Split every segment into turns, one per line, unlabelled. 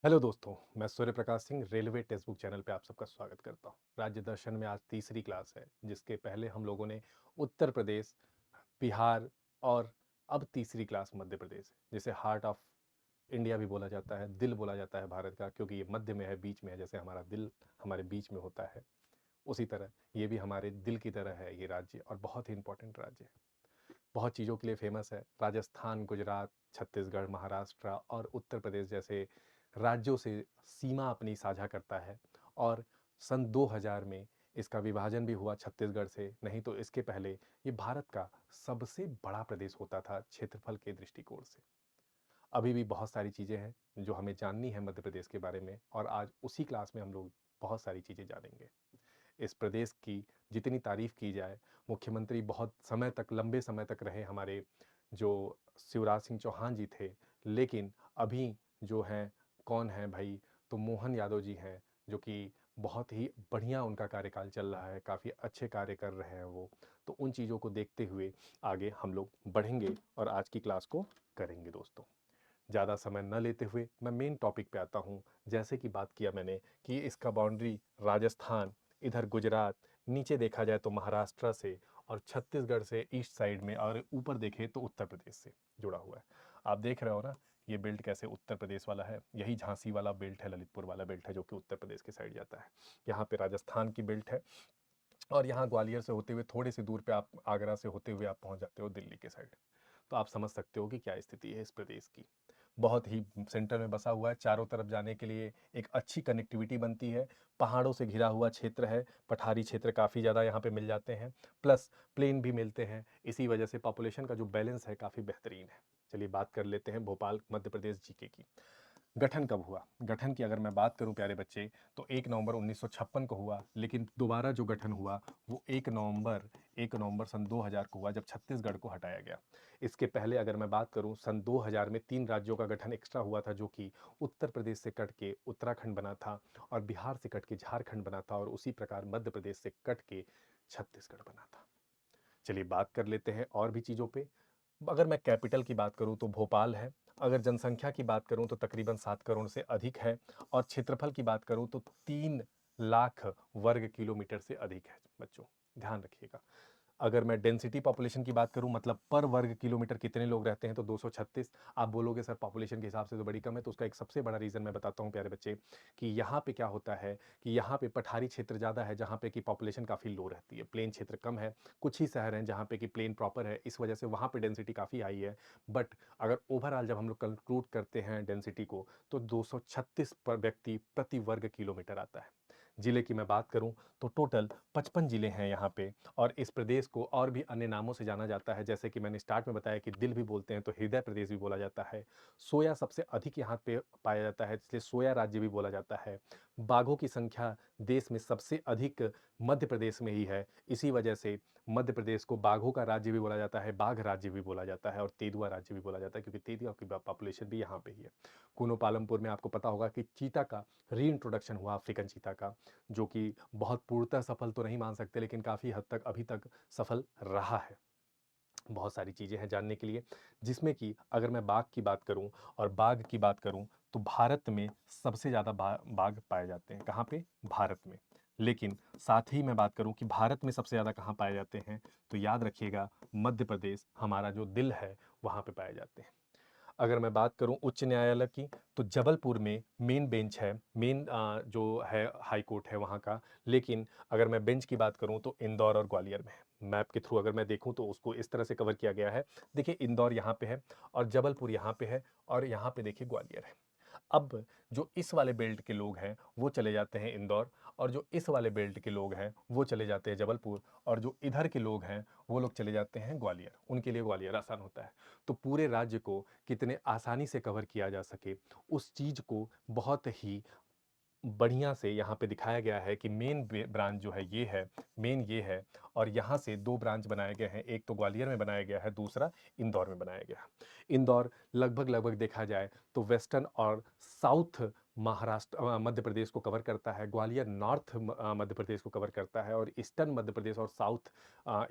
Hello दोस्तों, मैं Surya Prakash Singh railway text book channel पे आप सबका स्वागत करता हूँ। राज्य दर्शन में आज तीसरी क्लास है, जिसके पहले हम लोगों ने उत्तर प्रदेश, बिहार और अब तीसरी क्लास मध्य प्रदेश है, जिसे हार्ट ऑफ इंडिया भी बोला जाता है, दिल बोला जाता है भारत का, क्योंकि ये मध्य में है, बीच में है। जैसे हमारा दिल हमारे बीच में होता है, उसी तरह ये भी हमारे दिल की तरह है ये राज्य, और बहुत ही इंपॉर्टेंट राज्य है। बहुत चीज़ों के लिए फेमस है। राजस्थान, गुजरात, छत्तीसगढ़, महाराष्ट्र और उत्तर प्रदेश जैसे राज्यों से सीमा अपनी साझा करता है। और सन 2000 में इसका विभाजन भी हुआ छत्तीसगढ़ से। नहीं तो इसके पहले ये भारत का सबसे बड़ा प्रदेश होता था क्षेत्रफल के दृष्टिकोण से। अभी भी बहुत सारी चीज़ें हैं जो हमें जाननी है मध्य प्रदेश के बारे में, और आज उसी क्लास में हम लोग बहुत सारी चीज़ें जानेंगे। इस प्रदेश की जितनी तारीफ की जाए, मुख्यमंत्री बहुत समय तक, लंबे समय तक रहे हमारे जो शिवराज सिंह चौहान जी थे। लेकिन अभी जो हैं, कौन है भाई? तो मोहन यादव जी हैं, जो कि बहुत ही बढ़िया उनका कार्यकाल चल रहा है, काफ़ी अच्छे कार्य कर रहे हैं वो। तो उन चीज़ों को देखते हुए आगे हम लोग बढ़ेंगे और आज की क्लास को करेंगे दोस्तों। ज़्यादा समय न लेते हुए मैं मेन टॉपिक पे आता हूँ। जैसे कि बात किया मैंने कि इसका बाउंड्री राजस्थान, इधर गुजरात, नीचे देखा जाए तो महाराष्ट्र से, और छत्तीसगढ़ से ईस्ट साइड में, और ऊपर देखें तो उत्तर प्रदेश से जुड़ा हुआ है। आप देख रहे हो ना, ये बेल्ट कैसे उत्तर प्रदेश वाला है। यही झांसी वाला बेल्ट है, ललितपुर वाला बेल्ट है, जो कि उत्तर प्रदेश के साइड जाता है। यहाँ पे राजस्थान की बेल्ट है, और यहाँ ग्वालियर से होते हुए थोड़ी सी दूर पे आप, आगरा से होते हुए आप पहुँच जाते हो दिल्ली के साइड। तो आप समझ सकते हो कि क्या स्थिति है इस प्रदेश की। बहुत ही सेंटर में बसा हुआ है, चारों तरफ जाने के लिए एक अच्छी कनेक्टिविटी बनती है। पहाड़ों से घिरा हुआ क्षेत्र है, पठारी क्षेत्र काफ़ी ज़्यादा यहाँ पे मिल जाते हैं, प्लस प्लेन भी मिलते हैं। इसी वजह से पॉपुलेशन का जो बैलेंस है काफ़ी बेहतरीन है। चलिए बात कर लेते हैं भोपाल मध्य प्रदेश जीके की। गठन कब हुआ? गठन की अगर मैं बात करूं प्यारे बच्चे, तो 1 नवंबर 1956 को हुआ। लेकिन दोबारा जो गठन हुआ वो 1 नवंबर सन 2000 को हुआ, जब छत्तीसगढ़ को हटाया गया। इसके पहले अगर मैं बात करूं, सन 2000 में 3 राज्यों का गठन एक्स्ट्रा हुआ था, जो कि उत्तर प्रदेश से कट के उत्तराखंड बना था, और बिहार से कट के झारखंड बना था, और उसी प्रकार मध्य प्रदेश से कट के छत्तीसगढ़ बना था। चलिए बात कर लेते हैं और भी चीज़ों पे। अगर मैं कैपिटल की बात करूं तो भोपाल है। अगर जनसंख्या की बात करूं तो तकरीबन 7 करोड़ से अधिक है। और क्षेत्रफल की बात करूं तो 3 लाख वर्ग किलोमीटर से अधिक है बच्चों, ध्यान रखिएगा। अगर मैं डेंसिटी पॉपुलेशन की बात करूं, मतलब पर वर्ग किलोमीटर कितने लोग रहते हैं, तो 236। आप बोलोगे सर पॉपुलेशन के हिसाब से तो बड़ी कम है, तो उसका एक सबसे बड़ा रीज़न मैं बताता हूं प्यारे बच्चे, कि यहाँ पे क्या होता है कि यहाँ पे पठारी क्षेत्र ज़्यादा है, जहाँ पे कि पॉपुलेशन काफ़ी लो रहती है, प्लेन क्षेत्र कम है। कुछ ही शहर हैं जहाँ पे कि प्लेन प्रॉपर है, इस वजह से वहाँ पे डेंसिटी काफ़ी हाई है। बट अगर ओवरऑल जब हम लोग कंक्लूड करते हैं डेंसिटी को, तो 236 पर व्यक्ति प्रति वर्ग किलोमीटर आता है। जिले की मैं बात करूं तो टोटल 55 जिले हैं यहाँ पे। और इस प्रदेश को और भी अन्य नामों से जाना जाता है, जैसे कि मैंने स्टार्ट में बताया कि दिल भी बोलते हैं, तो हृदय प्रदेश भी बोला जाता है। सोया सबसे अधिक यहाँ पे पाया जाता है, इसलिए सोया राज्य भी बोला जाता है। बाघों की संख्या देश में सबसे अधिक मध्य प्रदेश में ही है, इसी वजह से मध्य प्रदेश को बाघों का राज्य भी बोला जाता है, बाघ राज्य भी बोला जाता है, और तेंदुआ राज्य भी बोला जाता है, क्योंकि तेंदुआ की पॉपुलेशन भी यहाँ पे ही है। कुनो पालमपुर में आपको पता होगा कि चीता का री इंट्रोडक्शन हुआ, अफ्रीकन चीता का, जो कि बहुत पूर्णतः सफल तो नहीं मान सकते, लेकिन काफ़ी हद तक अभी तक सफल रहा है। बहुत सारी चीज़ें हैं जानने के लिए, जिसमें कि अगर मैं बाघ की बात करूं और बाघ की बात करूं, तो भारत में सबसे ज़्यादा बाघ पाए जाते हैं। कहाँ पे? भारत में। लेकिन साथ ही मैं बात करूं कि भारत में सबसे ज़्यादा कहाँ पाए जाते हैं, तो याद रखिएगा, मध्य प्रदेश, हमारा जो दिल है, वहाँ पे पाए जाते हैं। अगर मैं बात करूं उच्च न्यायालय की, तो जबलपुर में मेन बेंच है, मेन जो है हाई कोर्ट है वहाँ का। लेकिन अगर मैं बेंच की बात करूं तो इंदौर और ग्वालियर में है। मैप के थ्रू अगर मैं देखूं तो उसको इस तरह से कवर किया गया है। देखिए, इंदौर यहाँ पे है, और जबलपुर यहाँ पे है, और यहाँ पे देखिए ग्वालियर है। अब जो इस वाले बेल्ट के लोग हैं वो चले जाते हैं इंदौर, और जो इस वाले बेल्ट के लोग हैं वो चले जाते हैं जबलपुर, और जो इधर के लोग हैं वो लोग चले जाते हैं ग्वालियर। उनके लिए ग्वालियर आसान होता है। तो पूरे राज्य को कितने आसानी से कवर किया जा सके, उस चीज़ को बहुत ही बढ़िया से यहाँ पे दिखाया गया है कि मेन ब्रांच जो है ये है, मेन ये है। और यहाँ से 2 ब्रांच बनाए गए हैं, एक तो ग्वालियर में बनाया गया है, दूसरा इंदौर में बनाया गया है। इंदौर लगभग लगभग देखा जाए तो वेस्टर्न और साउथ मध्य प्रदेश को कवर करता है, ग्वालियर नॉर्थ मध्य प्रदेश को कवर करता है और ईस्टर्न मध्य प्रदेश और साउथ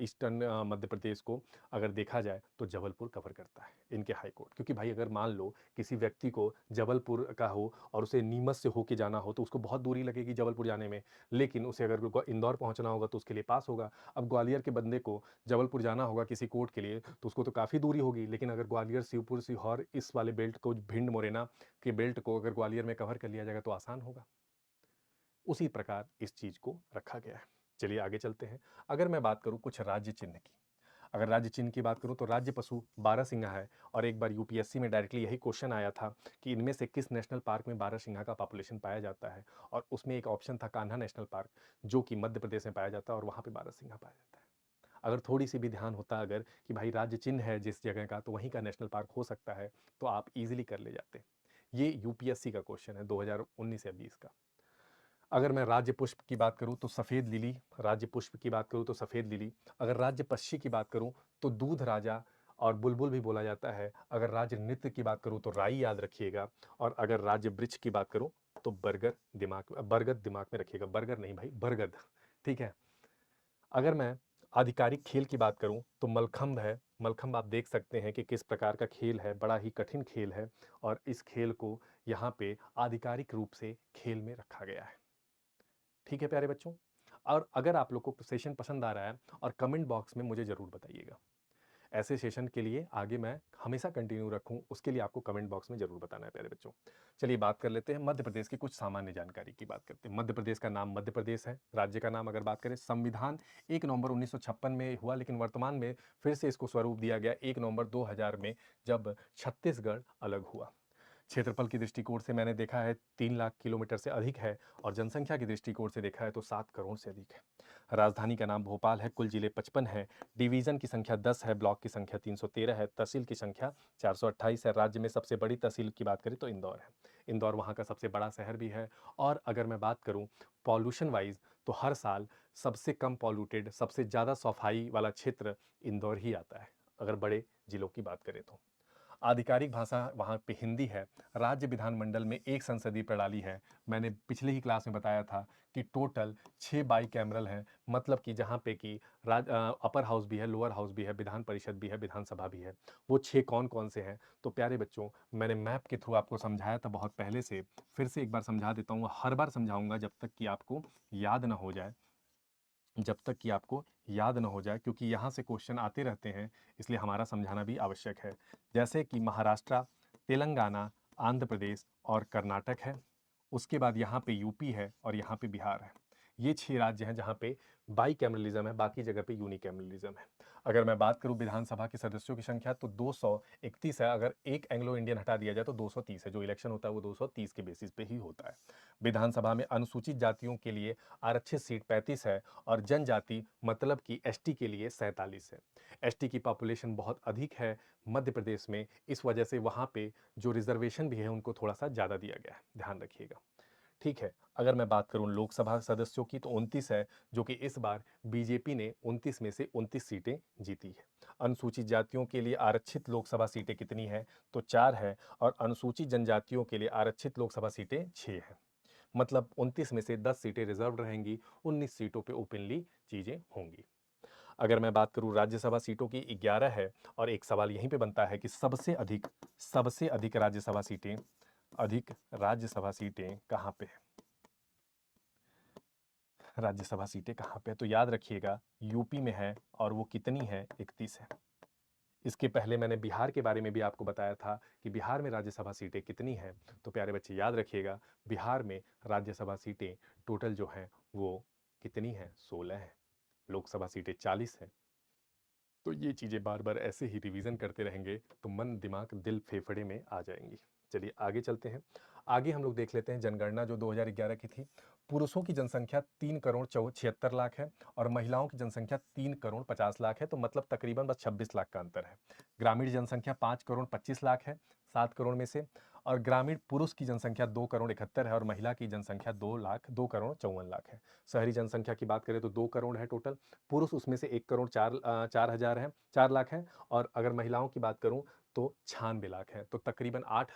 ईस्टर्न मध्य प्रदेश को अगर देखा जाए तो जबलपुर कवर करता है इनके हाई कोर्ट। क्योंकि भाई अगर मान लो किसी व्यक्ति को जबलपुर का हो और उसे नीमच से होके जाना हो तो उसको बहुत दूरी लगेगी जबलपुर जाने में, लेकिन उसे अगर इंदौर पहुंचना होगा तो उसके लिए पास होगा। अब ग्वालियर के बंदे को जबलपुर जाना होगा किसी कोर्ट के लिए तो उसको तो काफ़ी दूरी होगी, लेकिन अगर ग्वालियर, शिवपुर, सीहोर इस वाले बेल्ट को, भिंड मुरैना के बेल्ट को अगर ग्वालियर में कवर कर लिया जाएगा तो आसान होगा। उसी प्रकार इस चीज़ को रखा गया है। चलिए आगे चलते हैं। अगर मैं बात करूँ कुछ राज्य चिन्ह की, अगर राज्य चिन्ह की बात करूँ तो राज्य पशु बारहसिंगा है और एक बार यूपीएससी में डायरेक्टली यही क्वेश्चन आया था कि इनमें से किस नेशनल पार्क में बारहसिंगा का पॉपुलेशन पाया जाता है, और उसमें एक ऑप्शन था कान्हा नेशनल पार्क, जो कि मध्य प्रदेश में पाया जाता है और वहाँ पे बारहसिंगा पाया जाता है। अगर थोड़ी सी भी ध्यान होता अगर कि भाई राज्य चिन्ह है जिस जगह का तो वहीं का नेशनल पार्क हो सकता है, तो आप इजीली कर ले जाते। ये यूपीएससी का क्वेश्चन है 2019 या 20 का। अगर मैं राज्य पुष्प की बात करूं तो सफ़ेद लिली, राज्य पुष्प की बात करूं तो सफ़ेद लिली। अगर राज्य पक्षी की बात करूं तो दूध राजा और बुलबुल भी बोला जाता है। अगर राज्य नृत्य की बात करूं तो राई याद रखिएगा, और अगर राज्य वृक्ष की बात करूं तो बरगद दिमाग में रखिएगा, बरगद नहीं भाई, बरगद। ठीक है। अगर मैं आधिकारिक खेल की बात करूं तो मलखंभ है। मलखंभ आप देख सकते हैं कि किस प्रकार का खेल है, बड़ा ही कठिन खेल है, और इस खेल को यहाँ पे आधिकारिक रूप से खेल में रखा गया है। ठीक है प्यारे बच्चों। और अगर आप लोग को सेशन पसंद आ रहा है और कमेंट बॉक्स में मुझे ज़रूर बताइएगा। ऐसे सेशन के लिए आगे मैं हमेशा कंटिन्यू रखूं, उसके लिए आपको कमेंट बॉक्स में ज़रूर बताना है प्यारे बच्चों। चलिए बात कर लेते हैं मध्य प्रदेश की कुछ सामान्य जानकारी की बात करते हैं। मध्य प्रदेश का नाम मध्य प्रदेश है। राज्य का नाम अगर बात करें, संविधान 1 नवंबर 1956 में हुआ, लेकिन वर्तमान में फिर से इसको स्वरूप दिया गया 1 नवंबर 2000 में, जब छत्तीसगढ़ अलग हुआ। क्षेत्रफल की दृष्टिकोण से मैंने देखा है 3 लाख किलोमीटर से अधिक है, और जनसंख्या की दृष्टिकोण से देखा है तो 7 करोड़ से अधिक है। राजधानी का नाम भोपाल है। कुल जिले 55 है। डिवीजन की संख्या 10 है। ब्लॉक की संख्या 313 है। तहसील की संख्या 428 है। राज्य में सबसे बड़ी तहसील की बात करें तो इंदौर है। इंदौर वहाँ का सबसे बड़ा शहर भी है। और अगर मैं बात करूँ पॉल्यूशन वाइज तो हर साल सबसे कम पॉल्यूटेड, सबसे ज़्यादा सफाई वाला क्षेत्र इंदौर ही आता है, अगर बड़े जिलों की बात करें तो। आधिकारिक भाषा वहाँ पे हिंदी है। राज्य विधानमंडल में एक संसदीय प्रणाली है। मैंने पिछले ही क्लास में बताया था कि टोटल 6 बाई कैमरल हैं, मतलब कि जहाँ पे कि अपर हाउस भी है, लोअर हाउस भी है, विधान परिषद भी है, विधानसभा भी है। वो 6 कौन-कौन से हैं? तो प्यारे बच्चों, मैंने मैप के थ्रू आपको समझाया था बहुत पहले से, फिर से एक बार समझा देता हूँ। हर बार समझाऊँगा जब तक कि आपको याद ना हो जाए। क्योंकि यहाँ से क्वेश्चन आते रहते हैं, इसलिए हमारा समझाना भी आवश्यक है। जैसे कि महाराष्ट्र, तेलंगाना, आंध्र प्रदेश और कर्नाटक है। उसके बाद यहाँ पे यूपी है और यहाँ पे बिहार है। ये 6 राज्य हैं जहाँ पे बाईकैमरलिज्म है, बाकी जगह पे यूनिकैमरलिज्म है। अगर मैं बात करूँ विधानसभा के सदस्यों की संख्या तो 231 है। अगर एक एंग्लो इंडियन हटा दिया जाए तो 230 है। जो इलेक्शन होता है वो 230 के बेसिस पे ही होता है। विधानसभा में अनुसूचित जातियों के लिए आरक्षित सीट 35 है, और जनजाति मतलब कि एसटी के लिए 47 है। एसटी की पॉपुलेशन बहुत अधिक है मध्य प्रदेश में, इस वजह से वहाँ पे जो रिजर्वेशन भी है उनको थोड़ा सा ज़्यादा दिया गया है, ध्यान रखिएगा। ठीक है। अगर मैं बात करूं लोकसभा सदस्यों की तो 29 है, जो कि इस बार बीजेपी ने 29 में से 29 सीटें जीती है। अनुसूचित जातियों के लिए आरक्षित लोकसभा सीटें कितनी है? तो 4 है, और अनुसूचित जनजातियों के लिए आरक्षित लोकसभा सीटें 6 हैं। मतलब 29 में से 10 सीटें रिजर्व रहेंगी, 19 सीटों पे ओपनली चीज़ें होंगी। अगर मैं बात करूं राज्यसभा सीटों की 11 है, और एक सवाल यहीं पे बनता है कि सबसे अधिक राज्यसभा सीटें कहाँ पे हैं? राज्यसभा सीटें कहाँ पे है? तो याद रखिएगा यूपी में है, और वो कितनी है? 31 है। इसके पहले मैंने बिहार के बारे में भी आपको बताया था कि बिहार में राज्यसभा सीटें कितनी हैं। तो प्यारे बच्चे याद रखिएगा बिहार में राज्यसभा सीटें टोटल जो हैं वो कितनी हैं? 16 हैं। लोकसभा सीटें 40 हैं। तो ये चीज़ें बार बार ऐसे ही रिवीजन करते रहेंगे तो मन दिमाग दिल फेफड़े में आ जाएंगी। चलिए आगे चलते हैं। आगे हम लोग देख लेते हैं जनगणना जो 2011 की थी। पुरुषों की जनसंख्या 3 करोड़ 76 लाख है, और महिलाओं की जनसंख्या 3 करोड़ 50 लाख है, तो मतलब तकरीबन बस 26 लाख का अंतर है। ग्रामीण जनसंख्या 5 करोड़ 25 लाख है, 7 करोड़ में से। और ग्रामीण पुरुष की जनसंख्या 2 करोड़ 71 है, और महिला की जनसंख्या 2 करोड़ 54 लाख है। शहरी जनसंख्या की बात करें तो 2 करोड़ है टोटल। पुरुष उसमें से 1 करोड़ 4 लाख हैं, और अगर महिलाओं की बात करूं तो 96 लाख है, तो तकरीबन 8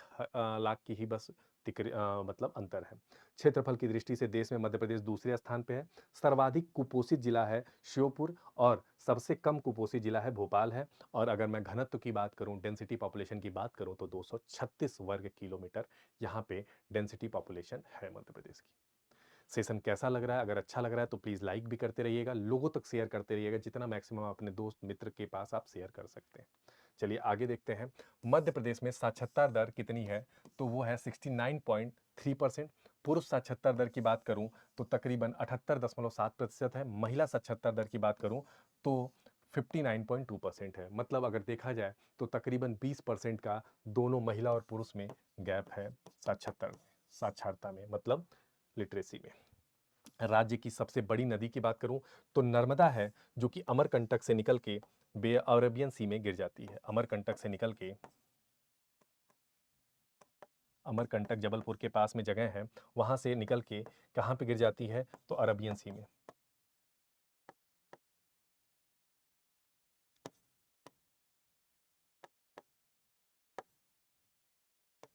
लाख की ही बस मतलब अंतर है। क्षेत्रफल की दृष्टि से देश में मध्य प्रदेश दूसरे स्थान पे है। सर्वाधिक कुपोषित जिला है श्योपुर और सबसे कम कुपोषित जिला है भोपाल है। और अगर मैं घनत्व की बात करूं, डेंसिटी पॉपुलेशन की बात करूं, तो 236 वर्ग किलोमीटर यहाँ पे डेंसिटी पॉपुलेशन है मध्य प्रदेश की। सेशन कैसा लग रहा है? अगर अच्छा लग रहा है तो प्लीज़ लाइक भी करते रहिएगा, लोगों तक शेयर करते रहिएगा, जितना मैक्सिमम अपने दोस्त मित्र के पास आप शेयर कर सकते हैं। चलिए आगे देखते हैं, मध्य प्रदेश में साक्षरता दर कितनी है? तो वो है 69.3%। पुरुष साक्षरता दर की बात करूं तो तकरीबन 78.7% है। महिला साक्षरता दर की बात करूं तो 59.2% है। मतलब अगर देखा जाए तो तकरीबन 20% का दोनों महिला और पुरुष में गैप है साक्षरता में, मतलब लिटरेसी में। राज्य की सबसे बड़ी नदी की बात करूं तो नर्मदा है, जो कि अमरकंटक से निकल के बे अरेबियन सी में गिर जाती है। अमरकंटक से निकल के, अमरकंटक जबलपुर के पास में जगह है, वहां से निकल के कहां पे गिर जाती है? तो अरेबियन सी में।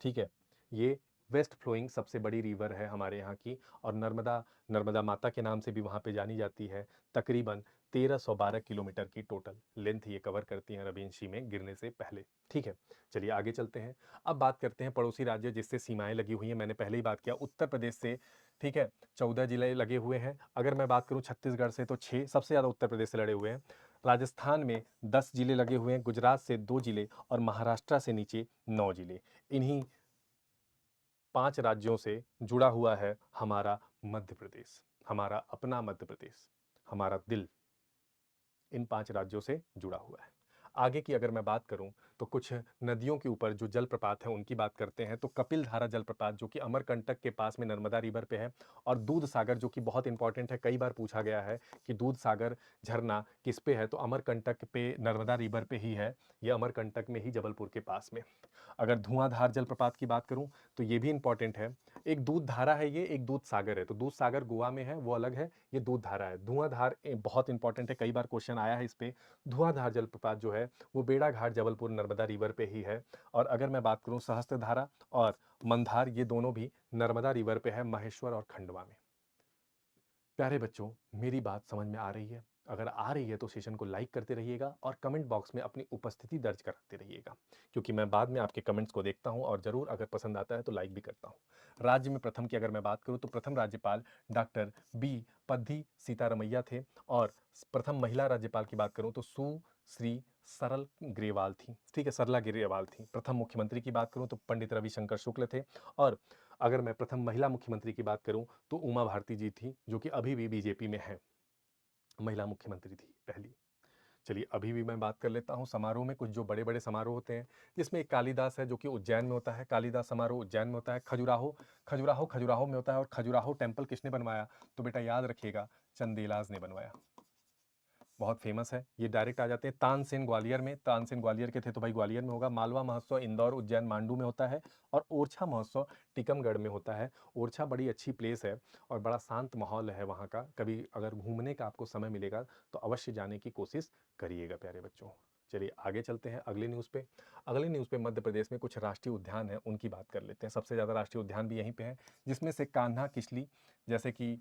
ठीक है, ये वेस्ट फ्लोइंग सबसे बड़ी रिवर है हमारे यहाँ की, और नर्मदा नर्मदा माता के नाम से भी वहाँ पे जानी जाती है। तकरीबन 1312 किलोमीटर की टोटल लेंथ ये कवर करती है रबीन में गिरने से पहले। ठीक है, चलिए आगे चलते हैं। अब बात करते हैं पड़ोसी राज्य जिससे सीमाएं लगी हुई हैं। मैंने पहले ही बात किया उत्तर प्रदेश से। ठीक है, 14 जिले लगे हुए हैं। अगर मैं बात करूँ छत्तीसगढ़ से तो 6, सबसे ज़्यादा उत्तर प्रदेश से लड़े हुए हैं। राजस्थान में 10 जिले लगे हुए हैं, गुजरात से 2 जिले और महाराष्ट्र से नीचे 9 जिले। इन्हीं 5 राज्यों से जुड़ा हुआ है हमारा मध्य प्रदेश, हमारा अपना मध्य प्रदेश, हमारा दिल इन 5 राज्यों से जुड़ा हुआ है। आगे की अगर मैं बात करूं तो कुछ नदियों के ऊपर जो जलप्रपात हैं उनकी बात करते हैं। तो कपिल धारा जलप्रपात जो कि अमरकंटक के पास में नर्मदा रिवर पे है, और दूध सागर जो कि बहुत इंपॉर्टेंट है, कई बार पूछा गया है कि दूध सागर झरना किस पे है, तो अमरकंटक पे नर्मदा रिवर पे ही है। ये अमरकंटक में ही जबलपुर के पास में। अगर धुआंधार जलप्रपात की बात करूं तो ये भी इंपॉर्टेंट है। एक दूध धारा है, ये एक दूध सागर है। तो दूध सागर गोवा में है, वो अलग है, ये दूध धारा है। धुआंधार बहुत इंपॉर्टेंट है, कई बार क्वेश्चन आया है इस पे। धुआंधार जलप्रपात जो है वो बेड़ाघाट जबलपुर नर्मदा रिवर पे ही है। और अगर मैं बात करूं सहस्त्रधारा और मंदार, ये दोनों भी नर्मदा रिवर पे है, महेश्वर और खंडवा में। प्यारे बच्चों, मेरी बात समझ में आ रही है? अगर आ रही है तो सेशन को लाइक करते रहिएगा और कमेंट बॉक्स में अपनी उपस्थिति दर्ज कराते रहिएगा, क्योंकि मैं बाद में आपके कमेंट्स को देखता हूं और ज़रूर अगर पसंद आता है तो लाइक भी करता हूं। राज्य में प्रथम की अगर मैं बात करूं तो प्रथम राज्यपाल डॉक्टर बी पद्दी सीतारमैया थे, और प्रथम महिला राज्यपाल की बात करूं तो सुश्री सरल ग्रेवाल थी। ठीक है, सरला ग्रेवाल थी। प्रथम मुख्यमंत्री की बात करूं तो पंडित रविशंकर शुक्ल थे। और अगर मैं प्रथम महिला मुख्यमंत्री की बात करूं तो उमा भारती जी थी, जो कि अभी भी बीजेपी में है, महिला मुख्यमंत्री थी पहली। चलिए अभी भी मैं बात कर लेता हूँ समारोह में। कुछ जो बड़े बड़े समारोह होते हैं, जिसमें एक कालिदास है जो कि उज्जैन में होता है, कालिदास समारोह उज्जैन में होता है। खजुराहो खजुराहो खजुराहो में होता है। और खजुराहो टेम्पल किसने बनवाया? तो बेटा याद रखिएगा, चंदेलाज ने बनवाया। बहुत फेमस है। ये डायरेक्ट आ जाते हैं तानसेन ग्वालियर में, तानसेन ग्वालियर के थे तो भाई ग्वालियर में होगा। मालवा महोत्सव इंदौर उज्जैन मांडू में होता है। और ओरछा महोत्सव टीकमगढ़ में होता है। ओरछा बड़ी अच्छी प्लेस है और बड़ा शांत माहौल है वहाँ का। कभी अगर घूमने का आपको समय मिलेगा तो अवश्य जाने की कोशिश करिएगा प्यारे बच्चों। चलिए आगे चलते हैं अगले न्यूज़ पे। अगले न्यूज़ पे मध्य प्रदेश में कुछ राष्ट्रीय उद्यान हैं, उनकी बात कर लेते हैं। सबसे ज़्यादा राष्ट्रीय उद्यान भी यहीं पे हैं, जिसमें से कान्हा किसली, जैसे कि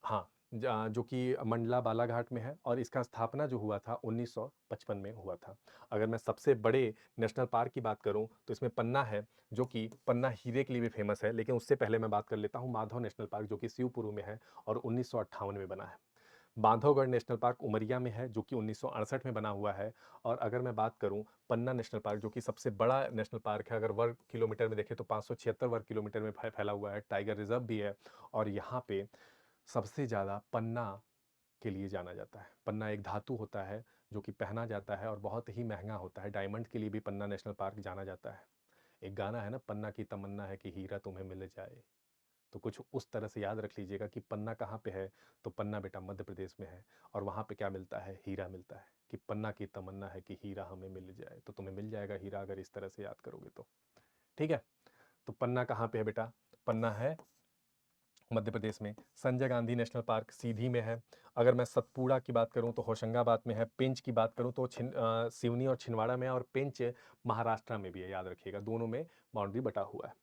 हाँ, जो कि मंडला बालाघाट में है, और इसका स्थापना जो हुआ था 1955 में हुआ था। अगर मैं सबसे बड़े नेशनल पार्क की बात करूं तो इसमें पन्ना है, जो कि पन्ना हीरे के लिए भी फेमस है। लेकिन उससे पहले मैं बात कर लेता हूं माधव नेशनल पार्क, जो कि शिवपुरी में है और 1958 में बना है। बांधवगढ़ नेशनल पार्क उमरिया में है, जो कि 1968 में बना हुआ है। और अगर मैं बात करूं पन्ना नेशनल पार्क, जो कि सबसे बड़ा नेशनल पार्क है, अगर वर्ग किलोमीटर में देखें तो 576 वर्ग किलोमीटर में फैला हुआ है। टाइगर रिजर्व भी है। और यहाँ पे सबसे ज़्यादा पन्ना के लिए जाना जाता है। पन्ना एक धातु होता है जो कि पहना जाता है और बहुत ही महंगा होता है। डायमंड के लिए भी पन्ना नेशनल पार्क जाना जाता है। एक गाना है ना, पन्ना की तमन्ना है कि हीरा तुम्हें मिल जाए। तो कुछ उस तरह से याद रख लीजिएगा कि पन्ना कहाँ पे है। तो पन्ना बेटा मध्य प्रदेश में है, और वहाँ पे क्या मिलता है? हीरा मिलता है। कि पन्ना की तमन्ना है कि हीरा हमें मिल जाए, तो तुम्हें मिल जाएगा हीरा अगर इस तरह से याद करोगे तो। ठीक है, तो पन्ना कहाँ पे है बेटा? पन्ना है मध्य प्रदेश में संजय गांधी नेशनल पार्क सीधी में है। अगर मैं सतपुड़ा की बात करूं तो होशंगाबाद में है। पेंच की बात करूं तो सिवनी और छिंदवाड़ा में है, और पेंच महाराष्ट्र में भी है, याद रखिएगा, दोनों में बाउंड्री बटा हुआ है।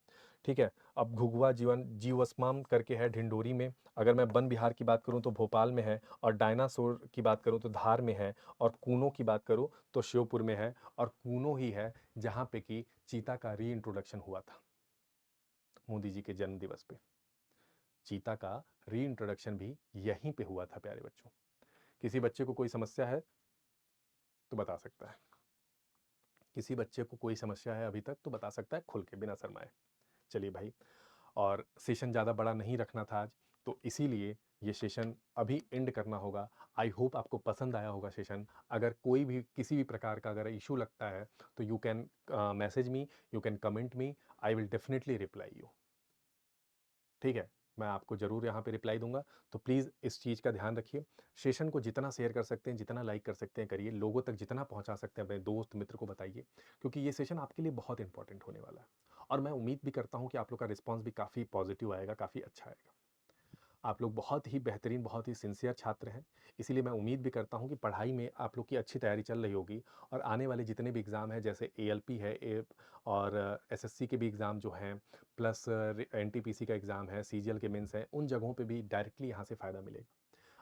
ठीक है। अब घुघुआ जीवाश्म करके है ढिंडोरी में। अगर मैं वन विहार की बात करूं तो भोपाल में है, और डायनासोर की बात करूं तो धार में है, और कूनो की बात करूं तो श्योपुर में है। और कूनो ही है जहां पे कि चीता का री इंट्रोडक्शन हुआ था मोदी जी के जन्म दिवस पे। चीता का री इंट्रोडक्शन भी यहीं पे हुआ था प्यारे बच्चों। किसी बच्चे को कोई समस्या है तो बता सकता है, किसी बच्चे को कोई समस्या है अभी तक तो बता सकता है खुल के, बिना शर्माए। चलिए भाई, और सेशन ज़्यादा बड़ा नहीं रखना था आज, तो इसीलिए ये सेशन अभी एंड करना होगा। आई होप आपको पसंद आया होगा सेशन। अगर कोई भी किसी भी प्रकार का अगर इशू लगता है तो you can message me, you can comment me, I will definitely reply you. ठीक है, मैं आपको ज़रूर यहाँ पे रिप्लाई दूंगा। तो प्लीज़ इस चीज़ का ध्यान रखिए। सेशन को जितना शेयर कर सकते हैं, जितना लाइक कर सकते हैं करिए, लोगों तक जितना पहुँचा सकते हैं अपने दोस्त मित्र को बताइए, क्योंकि ये सेशन आपके लिए बहुत इंपॉर्टेंट होने वाला है। और मैं उम्मीद भी करता हूँ कि आप लोग का रिस्पॉन्स भी काफ़ी पॉजिटिव आएगा, काफ़ी अच्छा आएगा। आप लोग बहुत ही बेहतरीन, बहुत ही सिंसियर छात्र हैं। इसीलिए मैं उम्मीद भी करता हूँ कि पढ़ाई में आप लोग की अच्छी तैयारी चल रही होगी, और आने वाले जितने भी एग्ज़ाम हैं, जैसे एएलपी है, और एसएससी के भी एग्ज़ाम जो हैं, प्लस एनटीपीसी का एग्ज़ाम है, सीजीएल के मेंस हैं, उन जगहों पे भी डायरेक्टली यहाँ से फ़ायदा मिलेगा।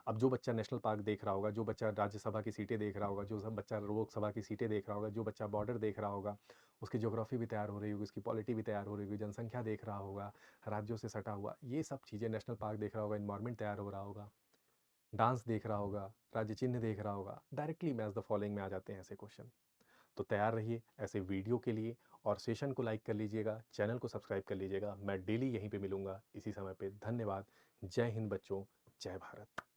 अब जो बच्चा नेशनल पार्क देख रहा होगा, जो बच्चा राज्यसभा की सीटें देख रहा होगा, जो सब बच्चा लोकसभा की सीटें देख रहा होगा, जो बच्चा बॉर्डर देख रहा होगा, उसकी ज्योग्राफी भी तैयार हो रही होगी, उसकी पॉलिटी भी तैयार हो रही होगी, जनसंख्या देख रहा होगा, राज्यों से सटा हुआ ये सब चीज़ें, नेशनल पार्क देख रहा होगा, इन्वायरमेंट तैयार हो रहा होगा, डांस देख रहा होगा, राज्य चिन्ह देख रहा होगा, डायरेक्टली मैच द फॉलोइंग में आ जाते हैं ऐसे क्वेश्चन। तो तैयार रहिए ऐसे वीडियो के लिए, और सेशन को लाइक कर लीजिएगा, चैनल को सब्सक्राइब कर लीजिएगा। मैं डेली यहीं पे मिलूंगा इसी समय पे। धन्यवाद। जय हिंद बच्चों, जय भारत।